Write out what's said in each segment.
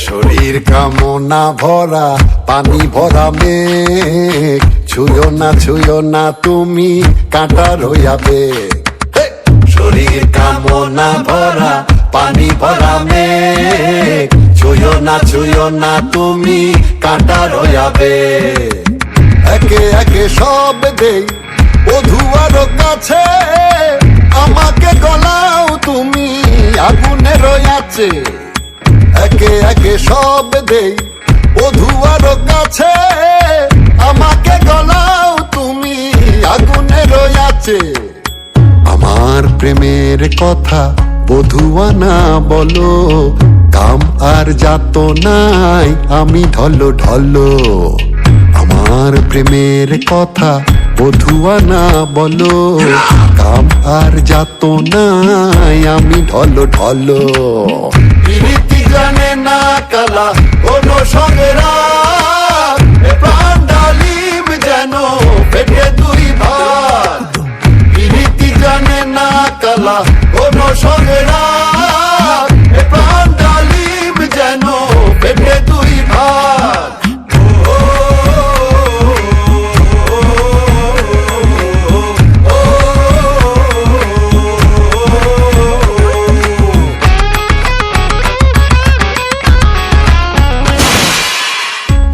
শরীর কামনা ভরা পানি ভরা মেঘ, ছুঁয়ো না তুমি কাঁটা রইয়াবে। শরীর কামনা ভরা পানি ভরা মেঘ, ছুঁয়ো না তুমি কাঁটা রইয়াবে। একে একে সব দেই বধুয়ার কাছে, আমাকে গলাও তুমি আগুনে রয়াছে। একে একে সব দেই বধুয়ার কাছে, আমাকে গলাও তুমি আগুনে রয়াছে। আমার প্রেমের কথা বধুয়া না বলো, কাম আর যাত নাই আমি ঢলো ঢলো। আমার প্রেমের কথা বধুয়া না বলো, কাম আর যাত নাই আমি ঢলো ঢলো। প্রীতি জানে না কালা কোনো সঙ্গেরা, প্রাণ ডালিম যেন পেটে দুই ভাত। প্রীতি জানে না কালা কোনো সঙ্গেরা, প্রাণ ডালিম যেন পেটে দুই ভাত।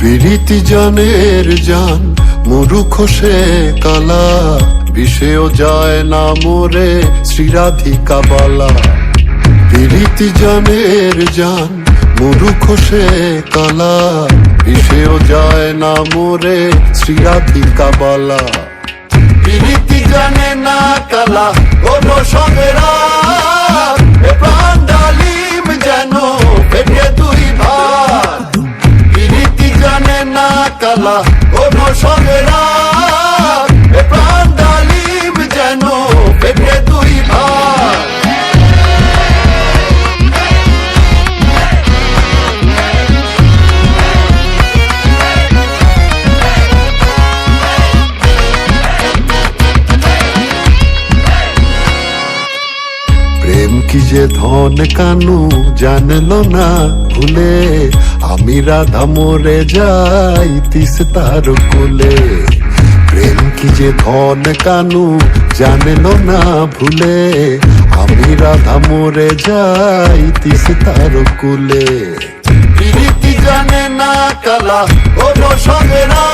প্রীতি জানের জান মুরুখ সে কালা, বিষেও যায় না মোরে শ্রীরাধিকা বালা। প্রীতি জানের জান মুরুখ সে কালা, বিষেও যায় না মোরে শ্রীরাধিকা বালা। প্রীতি জানে না কালা কোনো সঙ্গেরা, প্রাণ ডালিম যেন পেটে দুই ভাত। প্রীতি জানে না কালা কোনো সঙ্গেরা, প্রাণ ডালিম যেন পেটে দুই ভাত। প্রেম কি যে ধন কানু জানলো না ভুলে, আমি রাধা মরে যাই তিস্তার কোলে। প্রেম কি যে ধন কানু জানলো না ভুলে, আমি রাধা মরে যাই তিস্তার কোলে। প্রীতি জানে না কালা কোনো সঙ্গেরা,